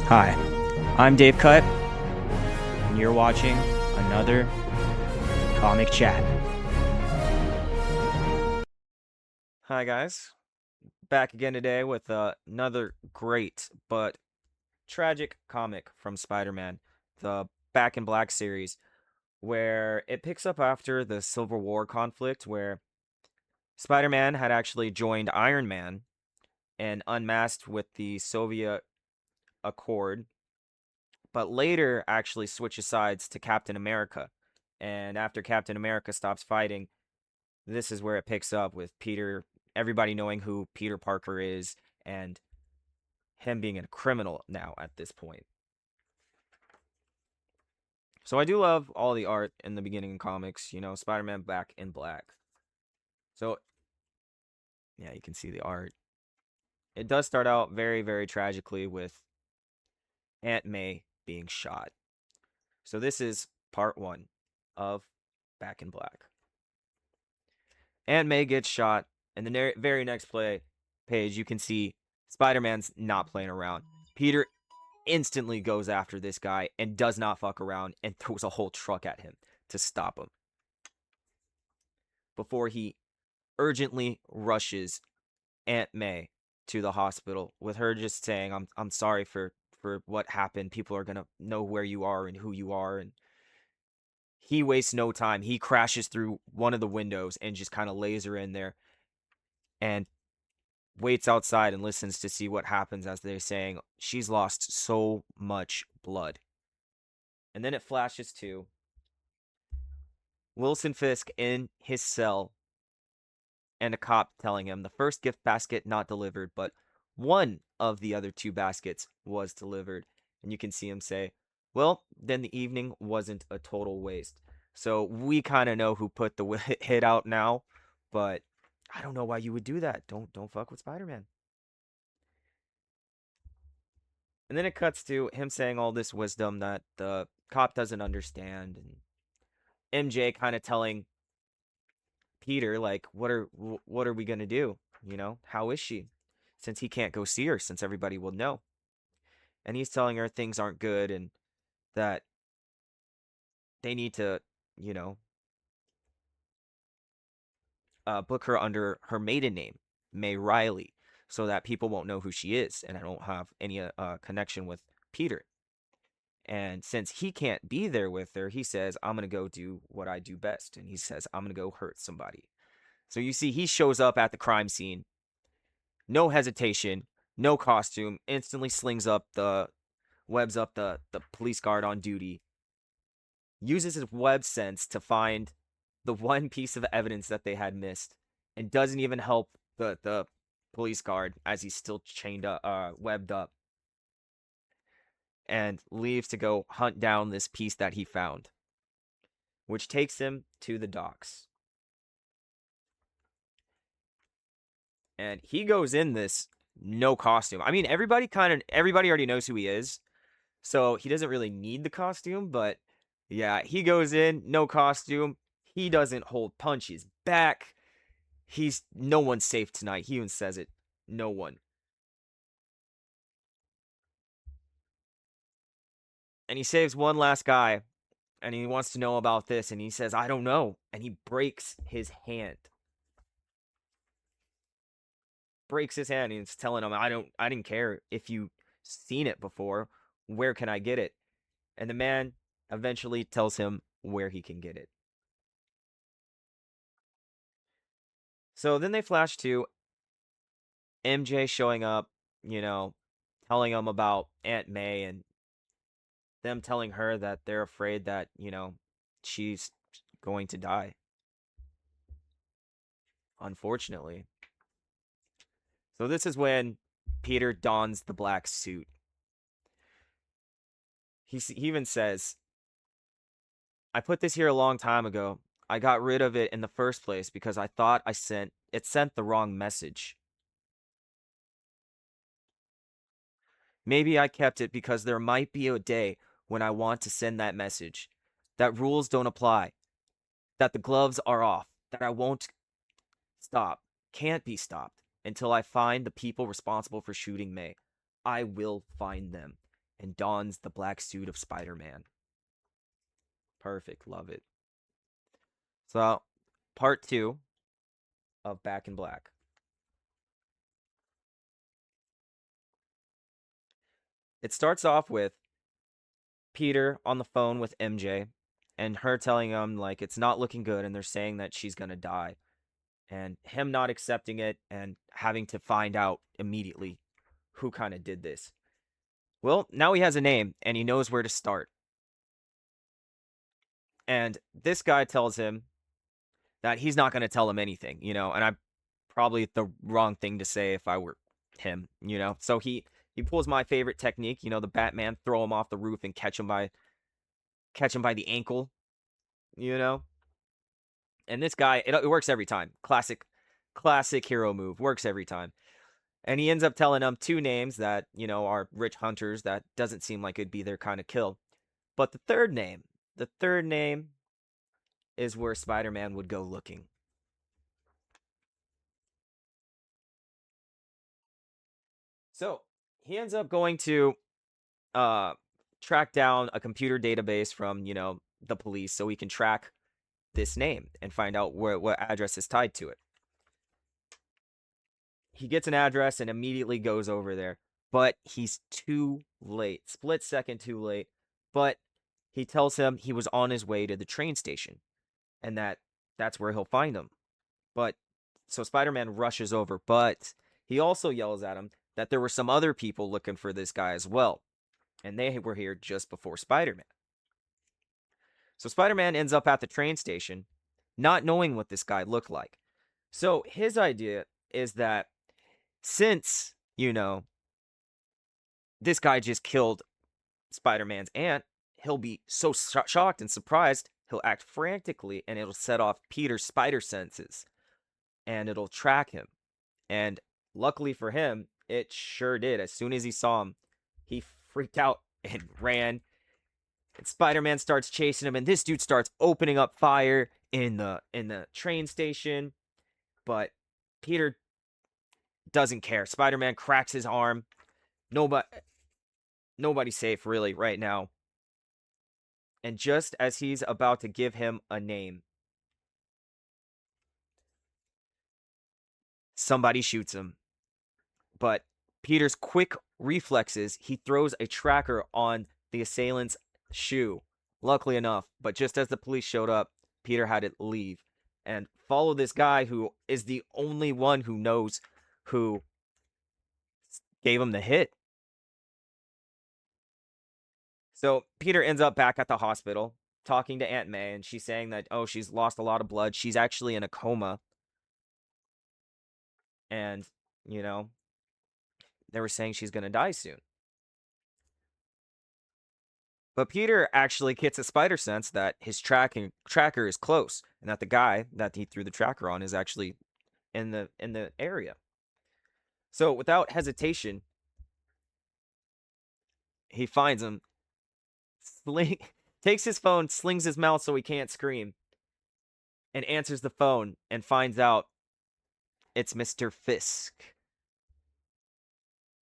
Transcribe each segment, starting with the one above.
Hi, I'm Dave Cut, and you're watching another Comic Chat. Hi, guys. Back again today with another great but tragic comic from Spider-Man, the Back in Black series, where it picks up after the Civil War conflict, where Spider-Man had actually joined Iron Man and unmasked with the Soviet Accord, but later actually switches sides to Captain America. And after Captain America stops fighting, this is where it picks up with Peter, everybody knowing who Peter Parker is, and him being a criminal now at this point. So I do love all the art in the beginning comics, Spider-Man Back in Black. So, yeah, you can see the art. It does start out very, very tragically with Aunt May being shot. So this is part 1 of Back in Black. Aunt May gets shot, and the very next page, you can see Spider-Man's not playing around. Peter instantly goes after this guy and does not fuck around and throws a whole truck at him to stop him before he urgently rushes Aunt May to the hospital, with her just saying, I'm sorry for what happened. People are gonna know where you are and who you are. And he wastes no time. He crashes through one of the windows and just kind of lays her in there and waits outside and listens to see what happens, as they're saying she's lost so much blood. And then it flashes to Wilson Fisk in his cell, and a cop telling him the first gift basket not delivered, but one of the other 2 baskets was delivered. And you can see him say, well, then the evening wasn't a total waste. So we kind of know who put the hit out now, but I don't know why you would do that. Don't fuck with Spider-Man. And then it cuts to him saying all this wisdom that the cop doesn't understand, and MJ kind of telling Peter, like, what are we gonna do? How is she? Since he can't go see her, since everybody will know. And he's telling her things aren't good and that they need to, you know, book her under her maiden name, May Riley, so that people won't know who she is and I don't have any connection with Peter. And since he can't be there with her, he says, I'm going to go do what I do best. And he says, I'm going to go hurt somebody. So you see, he shows up at the crime scene, no hesitation, no costume, instantly webs up the police guard on duty, uses his web sense to find the one piece of evidence that they had missed, and doesn't even help the police guard as he's still chained up, webbed up, and leaves to go hunt down this piece that he found, which takes him to the docks. And he goes in this no costume. I mean, everybody already knows who he is, so he doesn't really need the costume, but yeah, he goes in, no costume. He doesn't hold punches back. No one's safe tonight. He even says it. No one. And he saves one last guy, and he wants to know about this, and he says, I don't know. And he breaks his hand. Breaks his hand, and he's telling him, I didn't care if you seen it before. Where can I get it? And the man eventually tells him where he can get it. So then they flash to MJ showing up, telling him about Aunt May, and them telling her that they're afraid that, she's going to die. Unfortunately. So this is when Peter dons the black suit. He even says, I put this here a long time ago. I got rid of it in the first place because I thought it sent the wrong message. Maybe I kept it because there might be a day when I want to send that message. That rules don't apply. That the gloves are off. That I won't can't be stopped until I find the people responsible for shooting May. I will find them. and dons the black suit of Spider-Man. Perfect, love it. So, part 2 of Back in Black. It starts off with Peter on the phone with MJ and her telling him like it's not looking good and they're saying that she's going to die and him not accepting it and having to find out immediately who kind of did this. Well, now he has a name and he knows where to start. And this guy tells him that he's not going to tell him anything, and I'm probably the wrong thing to say if I were him. So he pulls my favorite technique, the Batman throw him off the roof and catch him by the ankle, you know. And this guy, it works every time. Classic hero move, works every time. And he ends up telling them two names that, are rich hunters that doesn't seem like it'd be their kind of kill. But the third name is where Spider-Man would go looking. So he ends up going to uh track down a computer database from, the police so he can track this name and find out what address is tied to it. He gets an address and immediately goes over there, but he's too late. Split second too late. But he tells him he was on his way to the train station and that's where he'll find him. But so Spider-Man rushes over, but he also yells at him that there were some other people looking for this guy as well, and they were here just before Spider-Man. So Spider-Man ends up at the train station, not knowing what this guy looked like. So his idea is that since, this guy just killed Spider-Man's aunt, he'll be so shocked and surprised, he'll act frantically, and it'll set off Peter's spider senses, and it'll track him. And luckily for him, it sure did. As soon as he saw him, he freaked out and ran. And Spider-Man starts chasing him, and this dude starts opening up fire in the train station. But Peter doesn't care. Spider-Man cracks his arm. Nobody's safe really right now. And just as he's about to give him a name, somebody shoots him. But Peter's quick reflexes, he throws a tracker on the assailant's shoe. Luckily enough, but just as the police showed up, Peter had it leave and follow this guy who is the only one who knows who gave him the hit. So Peter ends up back at the hospital talking to Aunt May, and she's saying that, oh, she's lost a lot of blood. She's actually in a coma. And, you know, they were saying she's going to die soon. But Peter actually gets a spider sense that his tracker is close, and that the guy that he threw the tracker on is actually in the area. So without hesitation, he finds him, sling, takes his phone, slings his mouth so he can't scream, and answers the phone and finds out it's Mr. Fisk.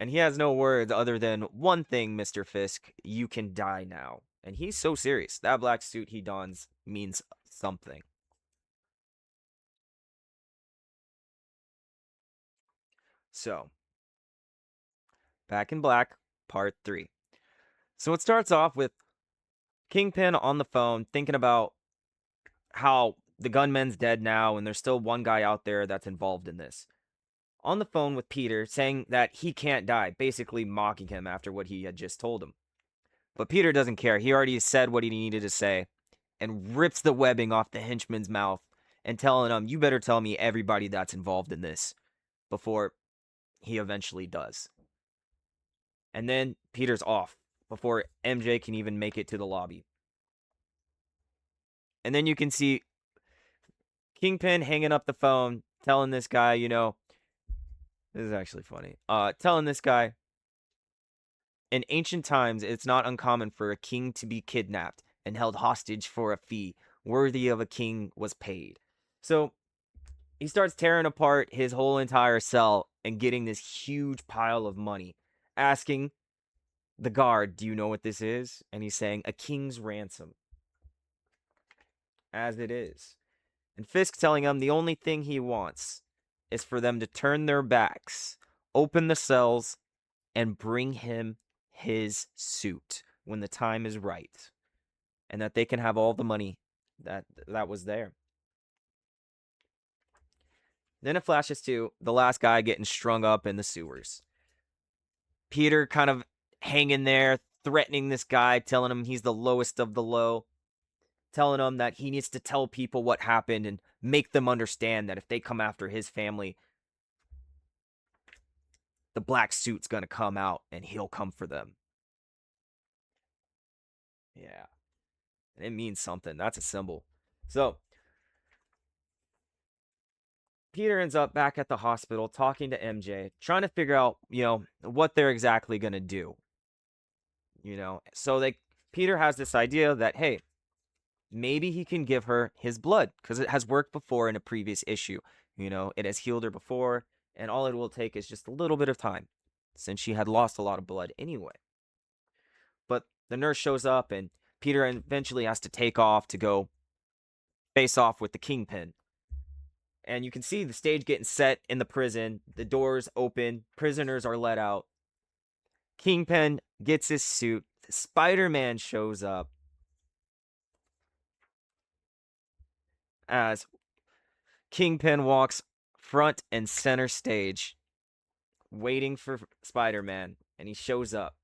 And he has no words other than one thing, Mr. Fisk, you can die now. And he's so serious. That black suit he dons means something. So, Back in Black, Part 3. So it starts off with Kingpin on the phone thinking about how the gunman's dead now and there's still one guy out there that's involved in this. On the phone with Peter saying that he can't die, basically mocking him after what he had just told him. But Peter doesn't care. He already said what he needed to say and rips the webbing off the henchman's mouth and telling him, you better tell me everybody that's involved in this before he eventually does. And then Peter's off before MJ can even make it to the lobby. And then you can see Kingpin hanging up the phone, telling this guy, this is actually funny. Telling this guy, in ancient times, it's not uncommon for a king to be kidnapped and held hostage for a fee worthy of a king was paid. So he starts tearing apart his whole entire cell and getting this huge pile of money, asking the guard, do you know what this is? And he's saying, a king's ransom. As it is. And Fisk telling him the only thing he wants is for them to turn their backs, open the cells, and bring him his suit when the time is right. And that they can have all the money that was there. Then it flashes to the last guy getting strung up in the sewers. Peter kind of hanging there, threatening this guy, telling him he's the lowest of the low, telling him that he needs to tell people what happened and make them understand that if they come after his family, the black suit's gonna come out and he'll come for them. Yeah. It means something. That's a symbol. So, Peter ends up back at the hospital talking to MJ, trying to figure out, what they're exactly gonna do. So Peter has this idea that, hey, maybe he can give her his blood because it has worked before in a previous issue. It has healed her before, and all it will take is just a little bit of time since she had lost a lot of blood anyway. But the nurse shows up, and Peter eventually has to take off to go face off with the Kingpin. And you can see the stage getting set in the prison. The doors open, prisoners are let out. Kingpin gets his suit. Spider-Man shows up as Kingpin walks front and center stage, waiting for Spider-Man, and he shows up.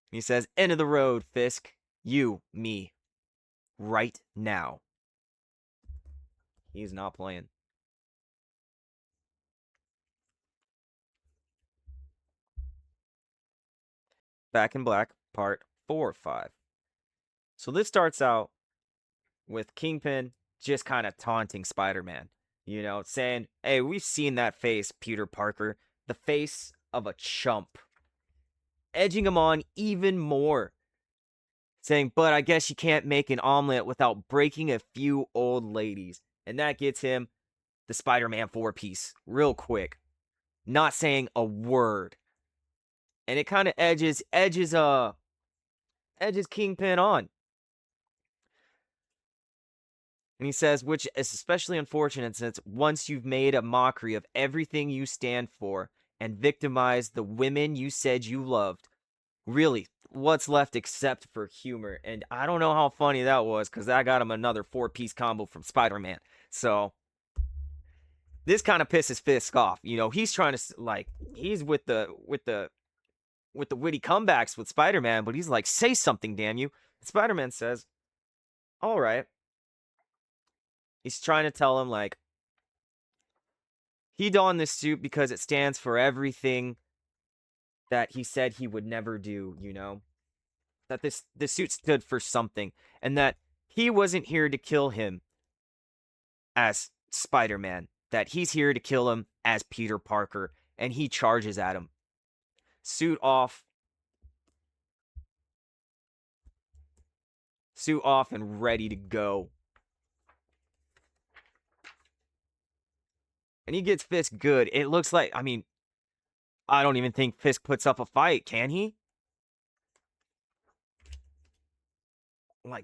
He says, "End of the road, Fisk. You, me. Right now." He's not playing. Back in Black, part 4 or 5. So this starts out with Kingpin just kind of taunting Spider-Man. Saying, hey, we've seen that face, Peter Parker. The face of a chump. Edging him on even more. Saying, but I guess you can't make an omelet without breaking a few old ladies. And that gets him the Spider-Man 4-piece real quick. Not saying a word. And it kind of edges Kingpin on. And he says, which is especially unfortunate since once you've made a mockery of everything you stand for and victimized the women you said you loved, really, what's left except for humor? And I don't know how funny that was because that got him another 4-piece combo from Spider-Man. So this kind of pisses Fisk off. He's trying to he's with the witty comebacks with Spider-Man, but he's like, say something, damn you. And Spider-Man says, all right. He's trying to tell him, he donned this suit because it stands for everything that he said he would never do, That this suit stood for something, and that he wasn't here to kill him as Spider-Man, that he's here to kill him as Peter Parker, and he charges at him. Suit off and ready to go. And he gets Fisk good. It looks like, I don't even think Fisk puts up a fight, can he?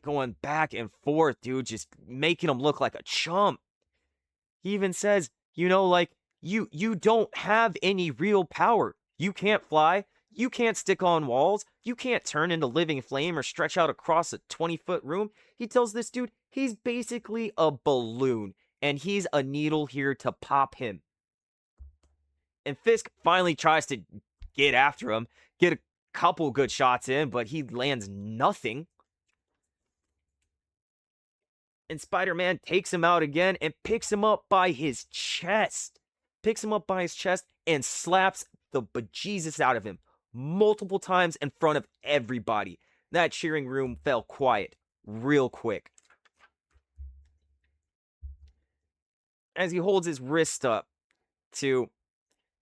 Going back and forth, dude, just making him look like a chump. He even says, you don't have any real power. You can't fly. You can't stick on walls. You can't turn into living flame or stretch out across a 20-foot room. He tells this dude he's basically a balloon, and he's a needle here to pop him. And Fisk finally tries to get after him, get a couple good shots in, but he lands nothing. And Spider-Man takes him out again and picks him up by his chest. And slaps the bejesus out of him multiple times in front of everybody. That cheering room fell quiet real quick. As he holds his wrist up to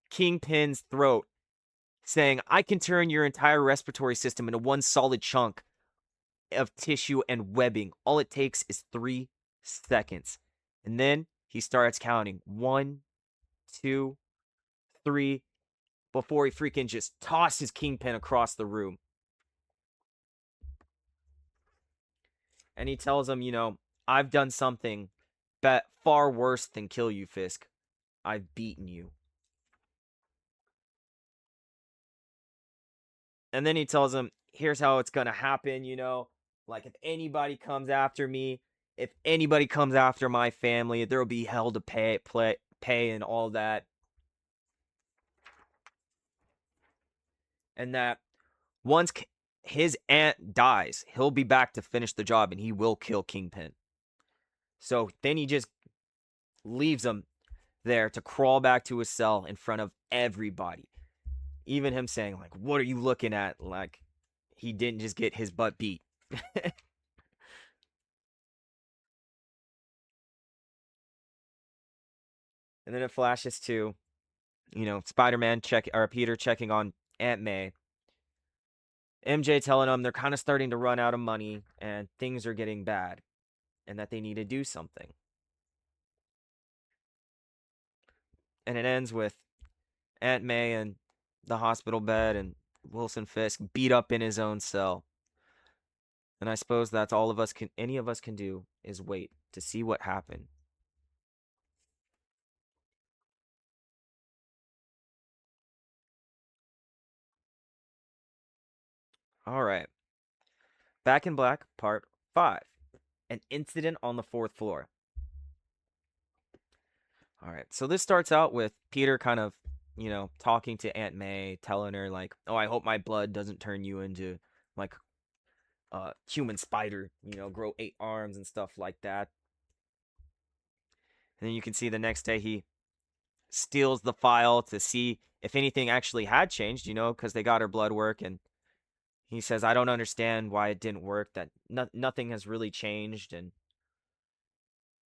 Kingpin's throat, saying, I can turn your entire respiratory system into one solid chunk of tissue and webbing. All it takes is 3 seconds. And then he starts counting. 1, 2, 3. before he freaking just tosses Kingpin across the room. And he tells him, I've done something far worse than kill you, Fisk. I've beaten you. And then he tells him, here's how it's going to happen, like if anybody comes after me, if anybody comes after my family, there will be hell to pay and all that. And that once his aunt dies, he'll be back to finish the job and he will kill Kingpin. So then he just leaves him there to crawl back to his cell in front of everybody. Even him saying, like, what are you looking at? Like, he didn't just get his butt beat. And then it flashes to, Spider-Man Peter checking on Aunt May. MJ telling them they're kind of starting to run out of money and things are getting bad and that they need to do something. And it ends with Aunt May in the hospital bed and Wilson Fisk beat up in his own cell. And I suppose that's all any of us can do is wait to see what happened. All right. Back in Black, Part 5. An incident on the 4th floor. All right. So this starts out with Peter kind of, talking to Aunt May, telling her, like, oh, I hope my blood doesn't turn you into, like, a human spider, grow 8 arms and stuff like that. And then you can see the next day he steals the file to see if anything actually had changed, because they got her blood work. And he says, I don't understand why it didn't work, that nothing has really changed. And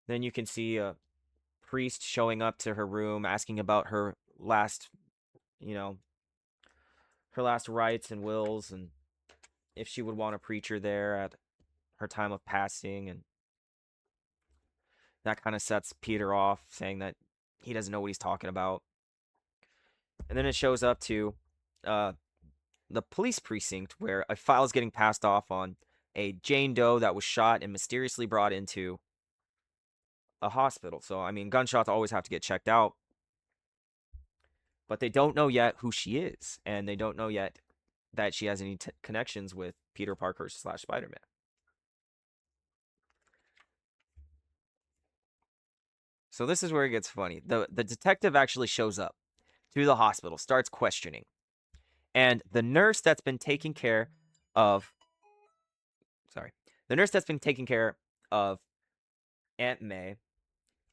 then you can see a priest showing up to her room asking about her last, her last rites and wills and if she would want a preacher there at her time of passing. And that kind of sets Peter off, saying that he doesn't know what he's talking about. And then it shows up to the police precinct where a file is getting passed off on a Jane Doe that was shot and mysteriously brought into a hospital. So, I mean, gunshots always have to get checked out. But they don't know yet who she is. And they don't know yet that she has any connections with Peter Parker / Spider-Man. So this is where it gets funny. The detective actually shows up to the hospital, starts questioning. And the nurse that's been taking care of Aunt May,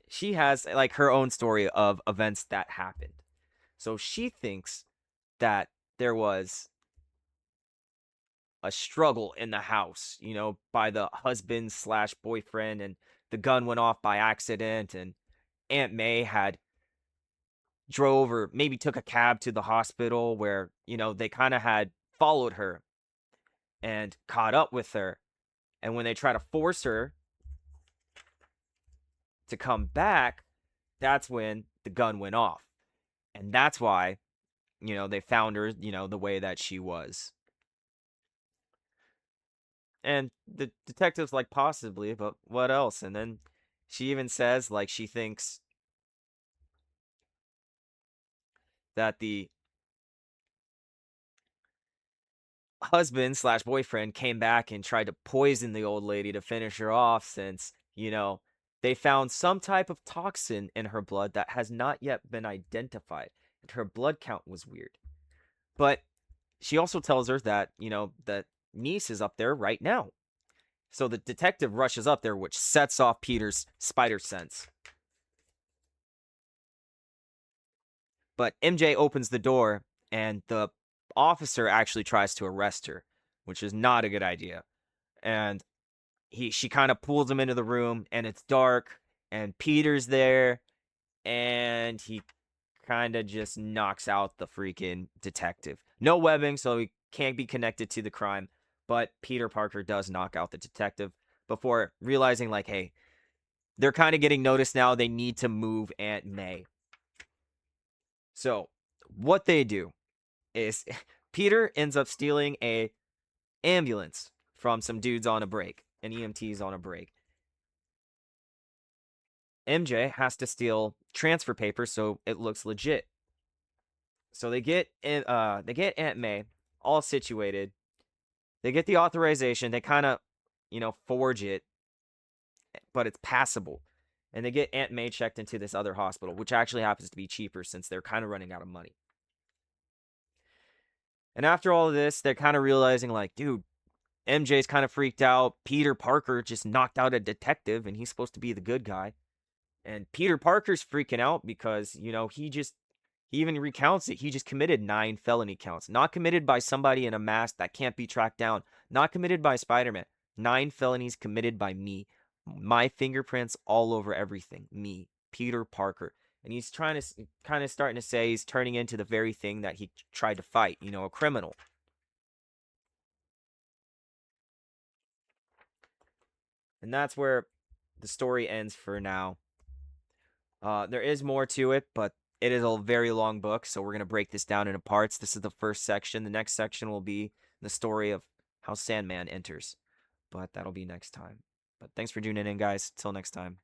she has like her own story of events that happened. So she thinks that there was a struggle in the house, by the husband / boyfriend, and the gun went off by accident, and Aunt May had drove or maybe took a cab to the hospital where, they kind of had followed her and caught up with her. And when they try to force her to come back, that's when the gun went off. And that's why, they found her, the way that she was. And the detective's like, possibly, but what else? And then she even says, like, she thinks that the husband / boyfriend came back and tried to poison the old lady to finish her off since, they found some type of toxin in her blood that has not yet been identified. And her blood count was weird. But she also tells her that, that niece is up there right now. So the detective rushes up there, which sets off Peter's spider sense. But MJ opens the door, and the officer actually tries to arrest her, which is not a good idea. And she kind of pulls him into the room, and it's dark, and Peter's there, and he kind of just knocks out the freaking detective. No webbing, so he can't be connected to the crime, but Peter Parker does knock out the detective before realizing, like, hey, they're kind of getting noticed now. They need to move Aunt May. So, what they do is Peter ends up stealing a ambulance from some dudes on a break, an EMTs on a break. MJ has to steal transfer papers so it looks legit. So they get Aunt May all situated. They get the authorization. They kind of, forge it, but it's passable. And they get Aunt May checked into this other hospital, which actually happens to be cheaper since they're kind of running out of money. And after all of this, they're kind of realizing, like, dude, MJ's kind of freaked out. Peter Parker just knocked out a detective, and he's supposed to be the good guy. And Peter Parker's freaking out because, he even recounts it. He just committed 9 felony counts. Not committed by somebody in a mask that can't be tracked down. Not committed by Spider-Man. 9 felonies committed by me. My fingerprints all over everything. Me, Peter Parker. And he's trying to kind of starting to say he's turning into the very thing that he tried to fight, a criminal. And that's where the story ends for now. There is more to it, but it is a very long book, so we're going to break this down into parts. This is the first section. The next section will be the story of how Sandman enters, but that'll be next time. But thanks for tuning in, guys. Till next time.